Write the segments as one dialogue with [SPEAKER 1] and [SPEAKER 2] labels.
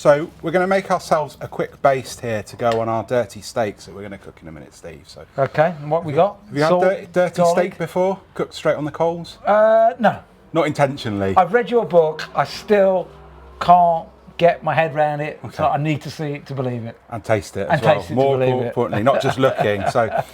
[SPEAKER 1] So we're going to make ourselves a quick baste here to go on our dirty steaks that we're going to cook in a minute, Steve. So
[SPEAKER 2] Okay, and what we got?
[SPEAKER 1] have you had dirty steak before? Cooked straight on the coals?
[SPEAKER 2] No.
[SPEAKER 1] Not intentionally.
[SPEAKER 2] I've read your book. I still can't get my head around it, so I need to see it to believe it.
[SPEAKER 1] And taste it as well. More importantly, not just looking. So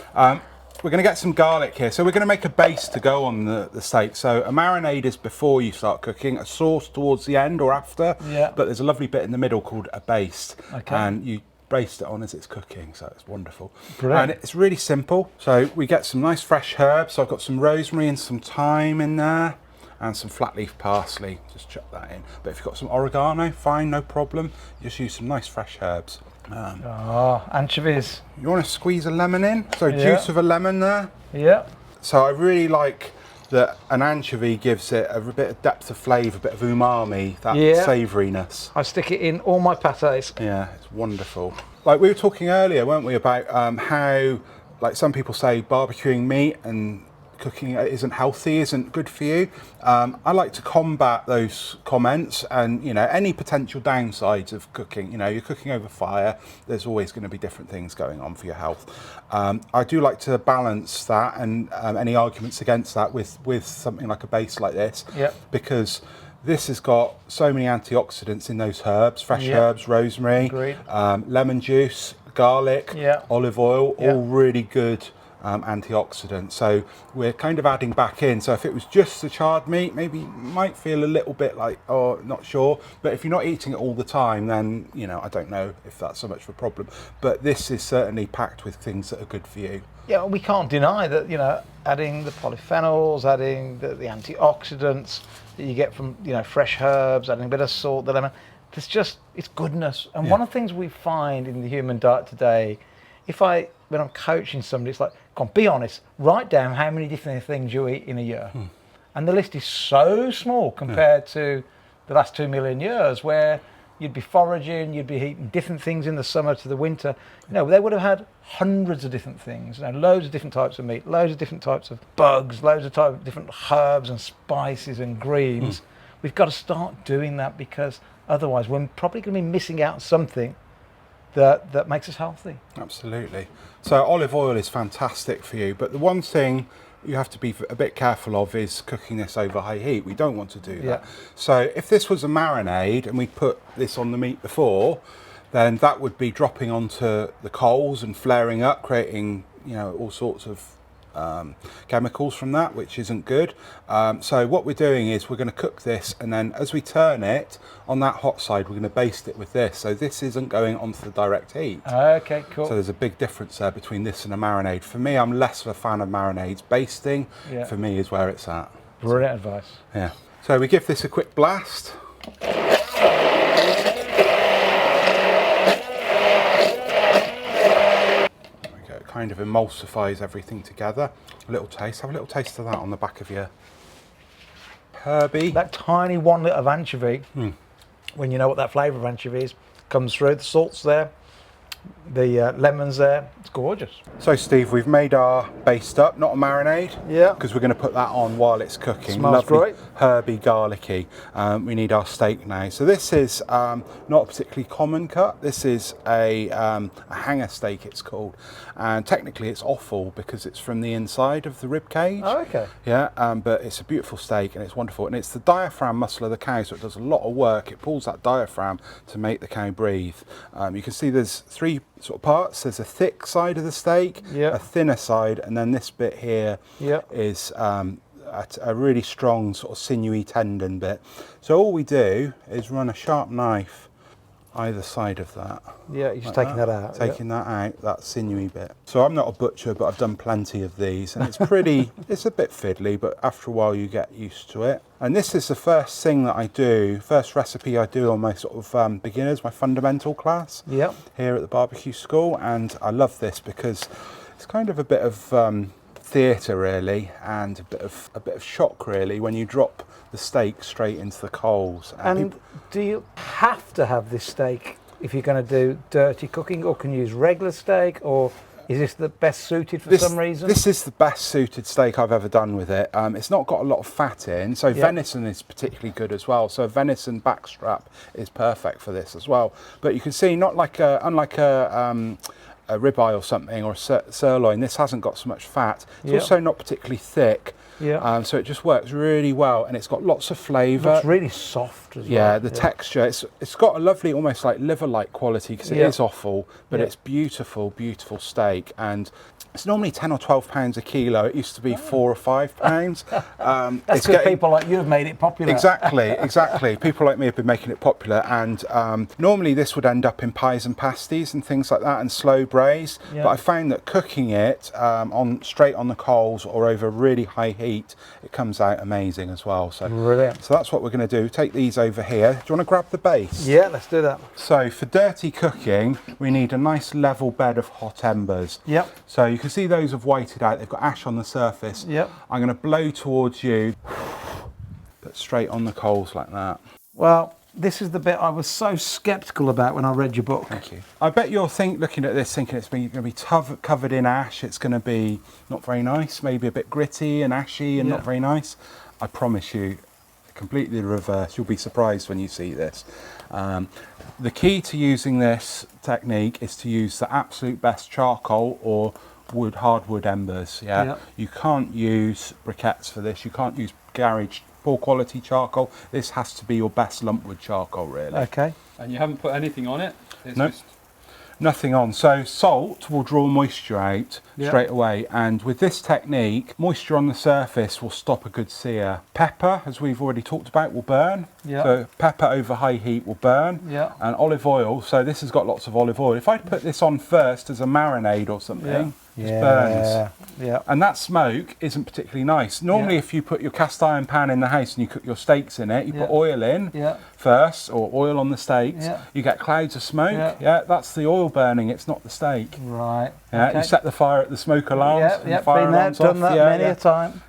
[SPEAKER 1] we're going to get some garlic here. So we're going to make a base to go on the steak. So a marinade is before you start cooking, a sauce towards the end or after.
[SPEAKER 2] Yeah.
[SPEAKER 1] But there's a lovely bit in the middle called a baste.
[SPEAKER 2] Okay.
[SPEAKER 1] And you baste it on as it's cooking, so it's wonderful.
[SPEAKER 2] Brilliant.
[SPEAKER 1] And it's really simple. So we get some nice fresh herbs. So I've got some rosemary and some thyme in there, and some flat leaf parsley, just chuck that in. But if you've got some oregano, fine, no problem. Just use some nice fresh herbs.
[SPEAKER 2] Anchovies.
[SPEAKER 1] You want to squeeze a lemon in? So juice of a lemon there.
[SPEAKER 2] Yeah.
[SPEAKER 1] So I really like that an anchovy gives it a bit of depth of flavour, a bit of umami, that savouriness.
[SPEAKER 2] I stick it in all my pâtés.
[SPEAKER 1] Yeah, it's wonderful. Like we were talking earlier, weren't we, about how, like some people say barbecuing meat and cooking isn't healthy, isn't good for you. I like to combat those comments and, you know, any potential downsides of cooking. You know, you're cooking over fire, there's always going to be different things going on for your health. I do like to balance that and any arguments against that with something like a base like this, because this has got so many antioxidants in those herbs, fresh herbs, rosemary, lemon juice, garlic, olive oil, all really good antioxidant. So we're kind of adding back in. So if it was just the charred meat, maybe you might feel a little bit like, oh, not sure. But if you're not eating it all the time, then, you know, I don't know if that's so much of a problem. But this is certainly packed with things that are good for you.
[SPEAKER 2] Yeah, we can't deny that, you know, adding the polyphenols, adding the antioxidants that you get from, you know, fresh herbs, adding a bit of salt, the lemon, it's goodness. And one of the things we find in the human diet today, when I'm coaching somebody, it's like, come on, be honest, write down how many different things you eat in a year. And the list is so small compared to the last 2 million years, where you'd be foraging, you'd be eating different things in the summer to the winter. You know, they would have had hundreds of different things, you know, loads of different types of meat, loads of different types of bugs, loads of different herbs and spices and greens. We've got to start doing that, because otherwise we're probably going to be missing out on something that makes us healthy. Absolutely.
[SPEAKER 1] So olive oil is fantastic for you, but the one thing you have to be a bit careful of is cooking this over high heat. We don't want to do that. So if this was a marinade and we put this on the meat before, then that would be dropping onto the coals and flaring up, creating, you know, all sorts of chemicals from that, which isn't good. So what we're doing is we're going to cook this, and then as we turn it on that hot side, we're going to baste it with this. So this isn't going onto the direct heat.
[SPEAKER 2] Okay, cool.
[SPEAKER 1] So there's a big difference there between this and a marinade. For me, I'm less of a fan of marinades. Basting, for me, is where it's at.
[SPEAKER 2] Brilliant advice.
[SPEAKER 1] Yeah. So we give this a quick blast. Kind of emulsifies everything together. A little taste. Have a little taste of that on the back of your herby.
[SPEAKER 2] That tiny 1 litre of anchovy, when you know what that flavour of anchovy is, comes through. The salt's there, the lemon's there. It's gorgeous.
[SPEAKER 1] So Steve, we've made our baste up, not a marinade.
[SPEAKER 2] Yeah.
[SPEAKER 1] Because we're going to put that on while it's cooking.
[SPEAKER 2] Smells great.
[SPEAKER 1] Herby, garlicky. We need our steak now. So this is not a particularly common cut. This is a hanger steak, it's called. And technically it's offal because it's from the inside of the rib cage.
[SPEAKER 2] Oh, okay.
[SPEAKER 1] Yeah, but it's a beautiful steak and it's wonderful. And it's the diaphragm muscle of the cow, so it does a lot of work. It pulls that diaphragm to make the cow breathe. You can see there's 3 sort of parts. There's a thick side of the steak, a thinner side, and then this bit here is a really strong sort of sinewy tendon bit. So all we do is run a sharp knife either side of that.
[SPEAKER 2] Yeah, you're just taking that out.
[SPEAKER 1] Taking that out, that sinewy bit. So I'm not a butcher, but I've done plenty of these, and it's pretty, it's a bit fiddly, but after a while you get used to it. And this is the first thing that I do, first recipe I do on my sort of beginners, my fundamental class here at the barbecue school. And I love this because it's kind of a bit of theatre really, and a bit of shock really when you drop the steak straight into the coals.
[SPEAKER 2] And do you have to have this steak if you're going to do dirty cooking, or can you use regular steak, or Is this the best suited for some reason?
[SPEAKER 1] This is the best suited steak I've ever done with it. It's not got a lot of fat in, so venison is particularly good as well. So venison backstrap is perfect for this as well. But you can see, unlike a ribeye or something, or a sirloin, this hasn't got so much fat. It's also not particularly thick.
[SPEAKER 2] Yeah.
[SPEAKER 1] So it just works really well, and it's got lots of flavour.
[SPEAKER 2] It's really soft as well.
[SPEAKER 1] Yeah, the texture. It's got a lovely, almost like liver-like quality, because it is offal, but it's beautiful, beautiful steak. And it's normally 10 or 12 pounds a kilo. It used to be 4 or 5 pounds.
[SPEAKER 2] That's because people like you have made it popular.
[SPEAKER 1] Exactly. People like me have been making it popular, and normally this would end up in pies and pasties and things like that, and slow braise. But I found that cooking it straight on the coals or over really high heat, it comes out amazing as well. So
[SPEAKER 2] brilliant.
[SPEAKER 1] So that's what we're going to do. Take these over here. Do you want to grab the base?
[SPEAKER 2] Yeah, let's do that.
[SPEAKER 1] So for dirty cooking, we need a nice level bed of hot embers.
[SPEAKER 2] Yep.
[SPEAKER 1] So you can see those have whited out. They've got ash on the surface.
[SPEAKER 2] Yep.
[SPEAKER 1] I'm going to blow towards you, but straight on the coals like that.
[SPEAKER 2] Well, this is the bit I was so sceptical about when I read your book.
[SPEAKER 1] Thank you. I bet you're looking at this thinking it's going to be covered in ash. It's going to be not very nice, maybe a bit gritty and ashy and not very nice. I promise you, completely the reverse. You'll be surprised when you see this. The key to using this technique is to use the absolute best charcoal or hardwood embers. You can't use briquettes for this. You can't use garage poor quality charcoal. This has to be your best lumpwood charcoal, really.
[SPEAKER 2] Okay.
[SPEAKER 3] And you haven't put anything on it?
[SPEAKER 1] No, nothing on. So salt will draw moisture out straight away, and with this technique, moisture on the surface will stop a good sear. Pepper, as we've already talked about, will burn. So pepper over high heat will burn. And olive oil, so this has got lots of olive oil. If I put this on first as a marinade or something, it burns. And that smoke isn't particularly nice. Normally if you put your cast iron pan in the house and you cook your steaks in it, you put oil in first, or oil on the steaks, you get clouds of smoke. That's the oil burning, it's not the steak.
[SPEAKER 2] Right.
[SPEAKER 1] You set the fire at the smoke alarms and the fire
[SPEAKER 2] been there,
[SPEAKER 1] alarms
[SPEAKER 2] done
[SPEAKER 1] off.
[SPEAKER 2] that many a time.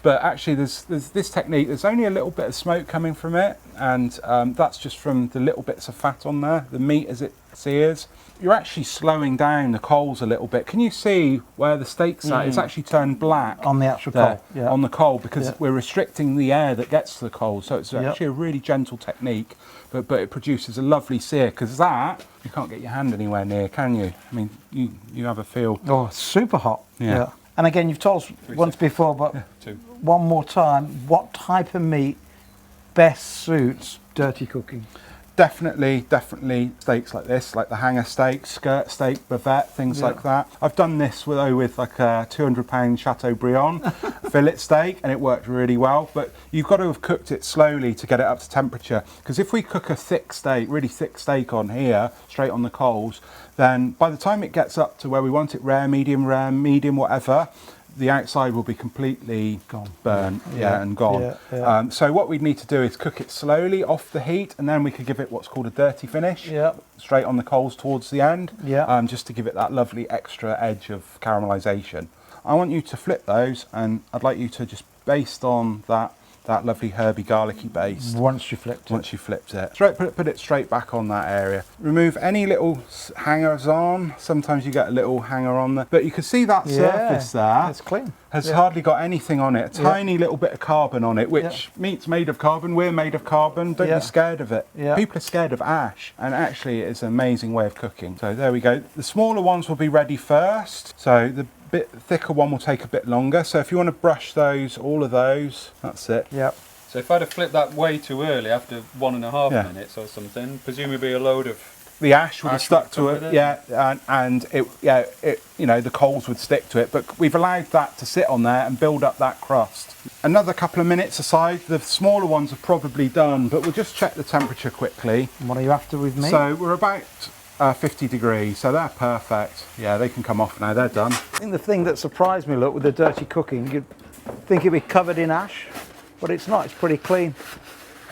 [SPEAKER 1] But actually there's this technique, there's only a little bit of smoke coming from it, and that's just from the little bits of fat on there, the meat as it sears. You're actually slowing down the coals a little bit. Can you see where the steak's at? It's actually turned black
[SPEAKER 2] on the actual coal.
[SPEAKER 1] On the coal, because we're restricting the air that gets to the coal. So it's actually a really gentle technique, but it produces a lovely sear, because that, you can't get your hand anywhere near, can you? I mean, you have a feel.
[SPEAKER 2] Oh, super hot. And again, you've told us once before, but one more time, what type of meat best suits dirty cooking?
[SPEAKER 1] Definitely steaks like this, like the hanger steak, skirt steak, bavette, things like that. I've done this with like a 200-pound Chateaubriand fillet steak, and it worked really well. But you've got to have cooked it slowly to get it up to temperature, because if we cook a thick steak, really thick steak on here, straight on the coals, then by the time it gets up to where we want it, rare, medium, whatever, the outside will be completely burnt and gone. So what we'd need to do is cook it slowly off the heat, and then we could give it what's called a dirty finish, straight on the coals towards the end, just to give it that lovely extra edge of caramelisation. I want you to flip those, and I'd like you to just baste on that lovely herby garlicky base.
[SPEAKER 2] Once you flipped
[SPEAKER 1] it. Put it straight back on that area. Remove any little hangers on. Sometimes you get a little hanger on there. But you can see that surface there.
[SPEAKER 2] It's clean.
[SPEAKER 1] Has hardly got anything on it. A tiny little bit of carbon on it, which meat's made of carbon. We're made of carbon. Don't be scared of it. People are scared of ash, and actually it's an amazing way of cooking. So there we go. The smaller ones will be ready first. So the bit thicker one will take a bit longer. So if you want to brush those, all of those, that's it.
[SPEAKER 3] So if I'd have flipped that way too early, after 1.5 minutes or something, presumably a load of
[SPEAKER 1] the ash would have stuck to it, and it, you know, the coals would stick to it. But we've allowed that to sit on there and build up that crust. Another couple of minutes aside. The smaller ones are probably done, but we'll just check the temperature quickly.
[SPEAKER 2] And what are you after with me?
[SPEAKER 1] So we're about 50 degrees, so they're perfect. Yeah, they can come off now, they're done.
[SPEAKER 2] I think the thing that surprised me, look, with the dirty cooking, you'd think it'd be covered in ash, but it's not, it's pretty clean.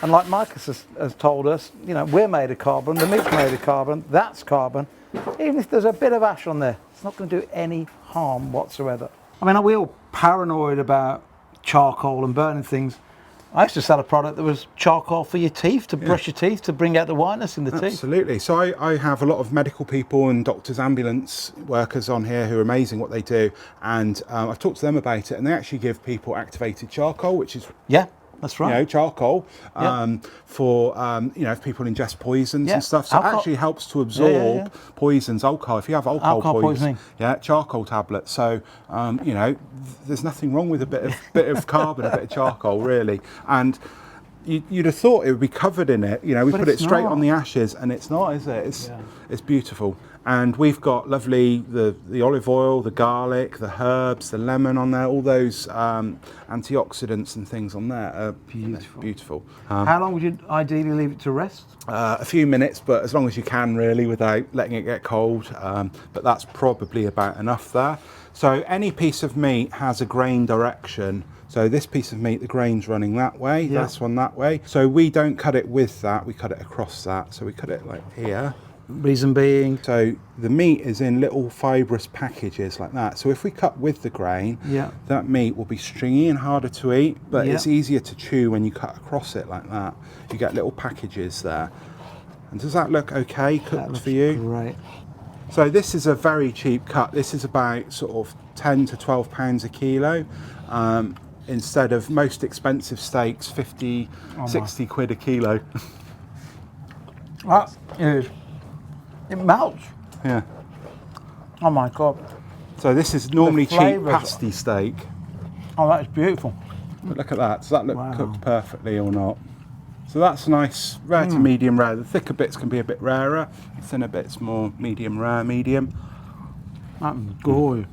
[SPEAKER 2] And like Marcus has told us, you know, we're made of carbon, the meat's made of carbon, that's carbon. Even if there's a bit of ash on there, it's not going to do any harm whatsoever. I mean, are we all paranoid about charcoal and burning things? I used to sell a product that was charcoal for your teeth, to brush your teeth, to bring out the whiteness in the teeth.
[SPEAKER 1] Absolutely. So I have a lot of medical people and doctors, ambulance workers on here who are amazing what they do. And I've talked to them about it, and they actually give people activated charcoal, which is
[SPEAKER 2] Yeah, that's right.
[SPEAKER 1] you know, charcoal for if people ingest poisons and stuff. So it actually helps to absorb poisons, alcohol. If you have alcohol poisoning, charcoal tablets. So there's nothing wrong with a bit of carbon, a bit of charcoal, really. And you'd have thought it would be covered in it. You know, we put it straight on the ashes, and it's not, is it? It's beautiful. And we've got lovely the olive oil, the garlic, the herbs, the lemon on there. All those antioxidants and things on there are beautiful.
[SPEAKER 2] How long would you ideally leave it to rest?
[SPEAKER 1] A few minutes, but as long as you can, really, without letting it get cold. But that's probably about enough there. So any piece of meat has a grain direction. So this piece of meat, the grain's running that way, this one that way. So we don't cut it with that, we cut it across that. So we cut it like here.
[SPEAKER 2] Reason being?
[SPEAKER 1] So the meat is in little fibrous packages like that. So if we cut with the grain, that meat will be stringy and harder to eat, but it's easier to chew when you cut across it like that. You get little packages there. And does that look okay cooked for you?
[SPEAKER 2] Great.
[SPEAKER 1] So this is a very cheap cut. This is about sort of 10 to 12 pounds a kilo. Instead of most expensive steaks, 50, 60 quid a kilo.
[SPEAKER 2] That is, it melts.
[SPEAKER 1] Yeah.
[SPEAKER 2] Oh my God.
[SPEAKER 1] So this is normally cheap pasty steak.
[SPEAKER 2] Oh, that is beautiful.
[SPEAKER 1] But look at that. Does that look cooked perfectly or not? So that's nice, rare to medium rare. The thicker bits can be a bit rarer. The thinner bits more medium rare, medium.
[SPEAKER 2] That's good.